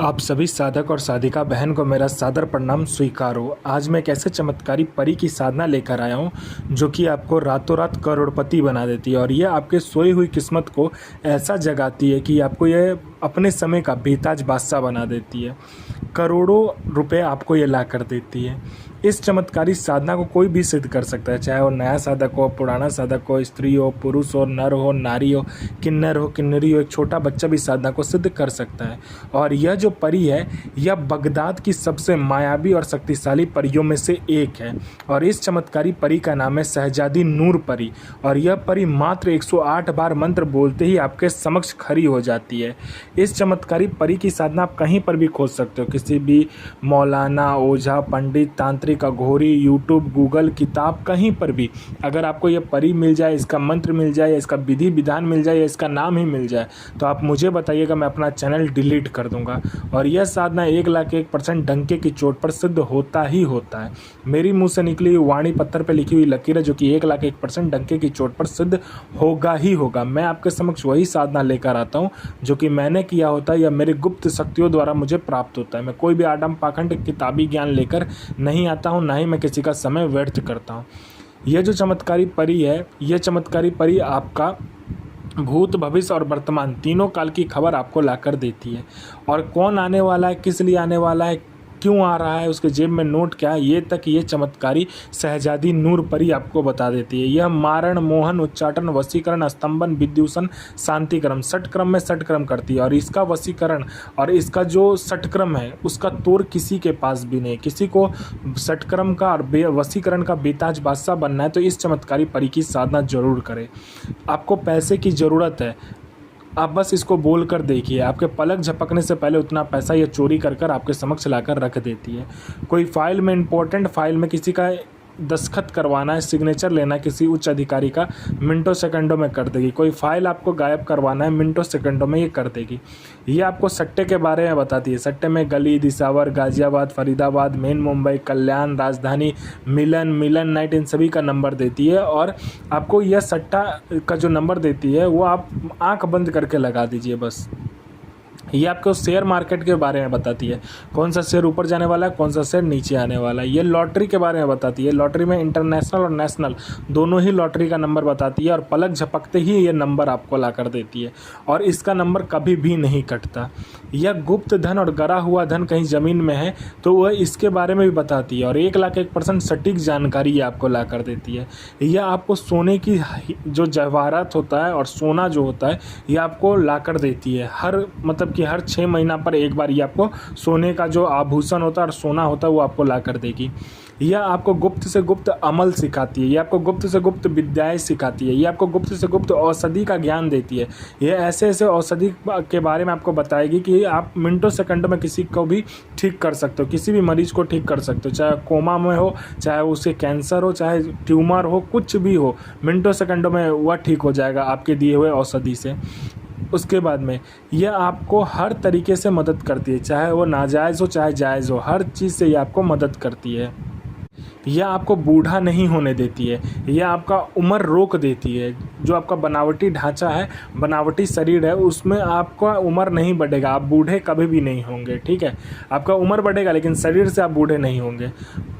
आप सभी साधक और साधिका बहन को मेरा सादर प्रणाम स्वीकार हो। आज मैं एक ऐसे चमत्कारी परी की साधना लेकर आया हूँ जो कि आपको रातों रात करोड़पति बना देती है और यह आपके सोई हुई किस्मत को ऐसा जगाती है कि आपको यह अपने समय का बेताज बादशाह बना देती है। करोड़ों रुपए आपको ये ला कर देती है। इस चमत्कारी साधना को कोई भी सिद्ध कर सकता है, चाहे वो नया साधक हो, पुराना साधक हो, स्त्री हो, पुरुष हो, नर हो, नारी हो, किन्नर हो, किन्नरी हो, एक छोटा बच्चा भी साधना को सिद्ध कर सकता है। और यह जो परी है यह बगदाद की सबसे मायावी और शक्तिशाली परियों में से एक है और इस चमत्कारी परी का नाम है शहजादी नूर परी। और यह परी मात्र 108 बार मंत्र बोलते ही आपके समक्ष खड़ी हो जाती है। इस चमत्कारी परी की साधना आप कहीं पर भी खोज सकते हो, किसी भी मौलाना, ओझा, पंडित, तांत्रिक, अघोरी, यूट्यूब, गूगल, किताब, कहीं पर भी अगर आपको यह परी मिल जाए, इसका मंत्र मिल जाए, इसका विधि विधान मिल जाए, या इसका नाम ही मिल जाए तो आप मुझे बताइएगा, मैं अपना चैनल डिलीट कर दूंगा। और यह साधना 1,01% डंके की चोट पर सिद्ध होता ही होता है। मेरी मुंह से निकली हुई वाणी पत्थर पर लिखी हुई लकीर है जो कि 1,01% डंके की चोट पर सिद्ध होगा ही होगा। मैं आपके समक्ष वही साधना लेकर आता हूँ जो कि मैंने किया होता है या मेरे गुप्त शक्तियों द्वारा मुझे प्राप्त होता है। मैं कोई भी आडम पाखंड किताबी ज्ञान लेकर नहीं आता हूँ, ना ही मैं किसी का समय व्यर्थ करता हूँ। यह जो चमत्कारी परी है, यह चमत्कारी परी आपका भूत, भविष्य और वर्तमान तीनों काल की खबर आपको लाकर देती है। और कौन आने वाला है, किस लिए आने वाला है, क्यों आ रहा है, उसके जेब में नोट क्या है, ये तक ये चमत्कारी शहजादी नूर परी आपको बता देती है। यह मारण, मोहन, उच्चाटन, वशीकरण, स्तंभन, विद्युषण, शांतिक्रम, षटक्रम में षटक्रम करती है। और इसका वशीकरण और इसका जो षटक्रम है उसका तोड़ किसी के पास भी नहीं। किसी को षटक्रम का और वशीकरण का बेताज बादशाह बनना है तो इस चमत्कारी परी की साधना जरूर करें। आपको पैसे की ज़रूरत है, आप बस इसको बोल कर देखिए, आपके पलक झपकने से पहले उतना पैसा ये चोरी कर कर आपके समक्ष लाकर रख देती है। कोई फाइल में, इंपॉर्टेंट फाइल में किसी का दस्तखत करवाना है, सिग्नेचर लेना है किसी उच्च अधिकारी का, मिनटों सेकंडों में कर देगी। कोई फाइल आपको गायब करवाना है, मिनटों सेकंडों में ये कर देगी। ये आपको सट्टे के बारे में बताती है। सट्टे में गली, दिसावर, गाजियाबाद, फरीदाबाद, मेन मुंबई, कल्याण, राजधानी, मिलन, मिलन नाइट, इन सभी का नंबर देती है। और आपको यह सट्टा का जो नंबर देती है वो आप आँख बंद करके लगा दीजिए बस। ये आपको शेयर मार्केट के बारे में बताती है, कौन सा शेयर ऊपर जाने वाला है, कौन सा शेयर नीचे आने वाला है। ये लॉटरी के बारे में बताती है, लॉटरी में इंटरनेशनल और नेशनल दोनों ही लॉटरी का नंबर बताती है। और पलक झपकते ही ये नंबर आपको ला कर देती है और इसका नंबर कभी भी नहीं कटता। यह गुप्त धन और गरा हुआ धन कहीं ज़मीन में है तो वह इसके बारे में भी बताती है। और 1,01% सटीक जानकारी ये आपको ला कर देती है। यह आपको सोने की जो जवाहरात होता है और सोना जो होता है ये आपको ला कर देती है। मतलब कि हर 6 महीना पर एक बार ये आपको सोने का जो आभूषण होता है और सोना होता है वो आपको ला कर देगी। यह आपको गुप्त से गुप्त अमल सिखाती है, यह आपको गुप्त से गुप्त विद्याएं सिखाती है, यह आपको गुप्त से गुप्त औषधि का ज्ञान देती है। यह ऐसे ऐसे औषधि के बारे में आपको बताएगी कि आप मिनटों सेकंडों में किसी को भी ठीक कर सकते हो, किसी भी मरीज को ठीक कर सकते हो, चाहे कोमा में हो, चाहे उसे कैंसर हो, चाहे ट्यूमर हो, कुछ भी हो, मिनटों सेकंडों में वह ठीक हो जाएगा आपके दिए हुए औषधि से। उसके बाद में यह आपको हर तरीके से मदद करती है, चाहे वो नाजायज़ हो चाहे जायज़ हो, हर चीज़ से ये आपको मदद करती है। यह आपको बूढ़ा नहीं होने देती है, यह आपका उम्र रोक देती है। जो आपका बनावटी ढांचा है, बनावटी शरीर है, उसमें आपका उम्र नहीं बढ़ेगा, आप बूढ़े कभी भी नहीं होंगे। ठीक है, आपका उम्र बढ़ेगा लेकिन शरीर से आप बूढ़े नहीं होंगे।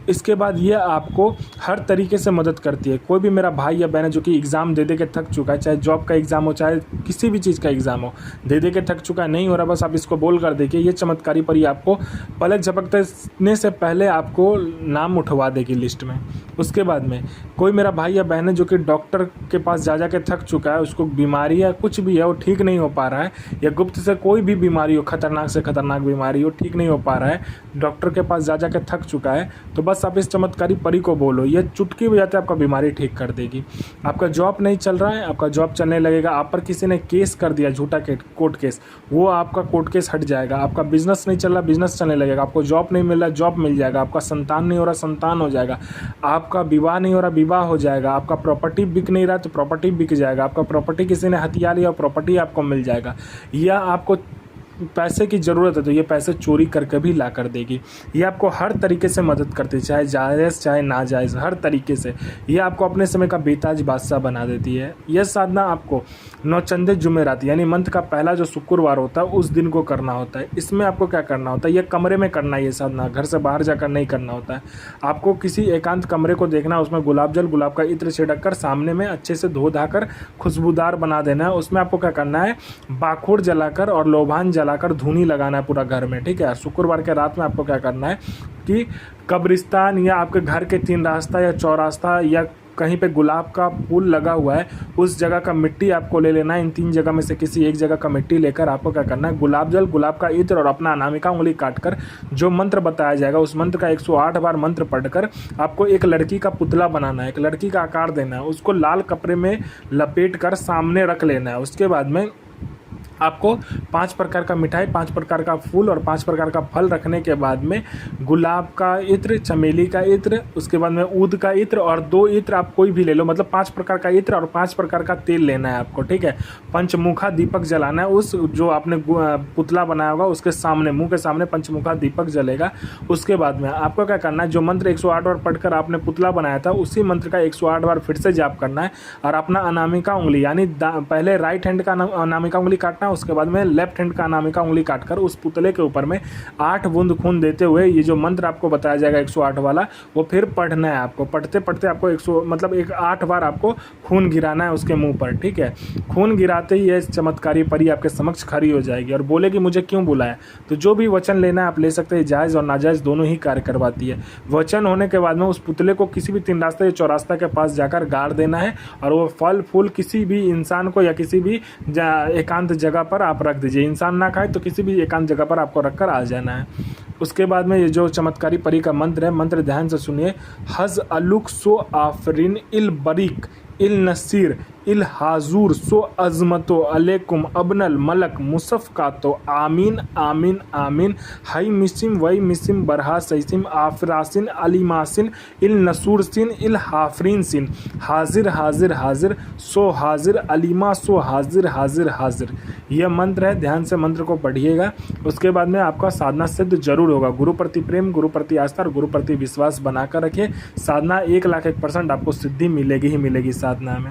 इसके बाद यह आपको हर तरीके से मदद करती है। कोई भी मेरा भाई या बहन है जो कि एग्ज़ाम दे दे के थक चुका है, चाहे जॉब का एग्ज़ाम हो चाहे किसी भी चीज़ का एग्ज़ाम हो, दे दे के थक चुका है, नहीं हो रहा, बस आप इसको बोल कर देखिए, ये चमत्कारी परी आपको पलक झपकने से पहले आपको नाम उठवा देगी लिस्ट में। उसके बाद में कोई मेरा भाई या बहन है जो कि डॉक्टर के पास जा के थक चुका है, उसको बीमारी है, कुछ भी है, वो ठीक नहीं हो पा रहा है, या गुप्त से कोई भी बीमारी हो, खतरनाक से खतरनाक बीमारी हो, ठीक नहीं हो पा रहा है, डॉक्टर के पास जा के थक चुका है, तो बस आप इस चमत्कारी परी को बोलो, ये चुटकी बजाते आपका बीमारी ठीक कर देगी। आपका जॉब नहीं चल रहा है, आपका जॉब चलने लगेगा। आप पर किसी ने केस कर दिया, झूठा कोर्ट केस, वो आपका कोर्ट केस हट जाएगा। आपका बिजनेस नहीं चल रहा, बिजनेस चलने लगेगा। आपको जॉब नहीं मिल रहा, जॉब मिल जाएगा। आपका संतान नहीं हो रहा, संतान हो जाएगा। आपका विवाह नहीं हो रहा, विवाह हो जाएगा। आपका प्रॉपर्टी बिक नहीं रहा तो प्रॉपर्टी बिक जाएगा। आपका प्रॉपर्टी किसी ने हथिया लिया, प्रॉपर्टी आपको मिल जाएगा। यह आपको पैसे की ज़रूरत है तो ये पैसे चोरी करके भी ला कर देगी। ये आपको हर तरीके से मदद करती है, चाहे जायज़ चाहे नाजायज़, हर तरीके से ये आपको अपने समय का बेताज बादशाह बना देती है। यह साधना आपको नौचंदे जुमेरात यानी मंथ का पहला जो शुक्रवार होता है उस दिन को करना होता है। इसमें आपको क्या करना होता है, ये कमरे में करना है। ये साधना घर से बाहर जाकर नहीं करना होता है। आपको किसी एकांत कमरे को देखना है, उसमें गुलाब जल गुलाब का इत्र छिड़क कर सामने में अच्छे से धो धाकर खुशबूदार बना देना है। उसमें आपको क्या करना है, बाखुर जलाकर और लोबान जलाकर धूनी लगाना है पूरा घर में, ठीक है। शुक्रवार के रात में आपको क्या करना है कि कब्रिस्तान या आपके घर के 3 रास्ता या चौरास्ता या कहीं पे गुलाब का फूल लगा हुआ है उस जगह का मिट्टी आपको ले लेना है। इन 3 जगह में से किसी एक जगह का मिट्टी लेकर आपको क्या करना है, गुलाब जल गुलाब का इत्र और अपना अनामिका उंगली काटकर जो मंत्र बताया जाएगा उस मंत्र का 108 बार मंत्र पढ़कर आपको एक लड़की का पुतला बनाना है, एक लड़की का आकार देना है। उसको लाल कपड़े में लपेट कर सामने रख लेना है। उसके बाद में आपको 5 प्रकार का मिठाई, 5 प्रकार का फूल और 5 प्रकार का फल रखने के बाद में गुलाब का इत्र, चमेली का इत्र, उसके बाद में ऊद का इत्र और 2 इत्र आप कोई भी ले लो, मतलब 5 प्रकार का इत्र और 5 प्रकार का तेल लेना है आपको, ठीक है। पंचमुखा दीपक जलाना है। उस जो आपने पुतला बनाया होगा उसके सामने, मुंह के सामने पंचमुखा दीपक जलेगा। उसके बाद में आपको क्या करना है, जो मंत्र 108 बार पढ़कर आपने पुतला बनाया था उसी मंत्र का 108 बार फिर से जाप करना है और अपना अनामिका उंगली यानी पहले राइट हैंड का अनामिका उंगली काटना, उसके बाद में लेफ्ट हैंड का अनामिका उंगली काटकर उस पुतले के ऊपर में 8 बूंद खून देते हुए ये जो मंत्र आपको बताया जाएगा 108 वाला वो फिर पढ़ना है आपको। पढ़ते पढ़ते आपको 8 बार आपको खून गिराना है उसके मुंह पर, ठीक है। खून गिराते ही ये चमत्कारी परी आपके समक्ष खड़ी हो जाएगी और बोलेगी मुझे क्यों बुलाया। तो जो भी वचन लेना है आप ले सकते हैं, जायज़ और नाजायज़ दोनों ही कार्य करवाती है। वचन होने के बाद में उस पुतले को किसी भी 3 रास्ते या चौरास्ता के पास जाकर गाड़ देना है और वो फल फूल किसी भी इंसान को या किसी भी एकांत जगह पर आप रख दीजिए। इंसान ना खाए तो किसी भी एकांत जगह पर आपको रखकर आ जाना है। उसके बाद में ये जो चमत्कारी परी का मंत्र है, मंत्र ध्यान से सुनिए। हज अलुक सो आफरीन इल बरीक इल नसीर इल हाजूर सो अजमतो अलैकुम अबनल मलक मुसफ़ का तो आमीन आमीन आमीन हई मिसिम वई मिसिम बरहा सैसिम आफरासिन अलीमासिन इल नसूर सिन इल हाफरीन सिन हाजिर हाजिर हाजिर सो हाजिर अलीमा सो हाजिर हाजिर हाजिर। यह मंत्र है, ध्यान से मंत्र को पढ़िएगा। उसके बाद में आपका साधना सिद्ध जरूर होगा। गुरु प्रति प्रेम, गुरु प्रति आस्था और गुरु प्रति विश्वास बनाकर रखिए। साधना 1,01% आपको सिद्धि मिलेगी ही मिलेगी साधना में।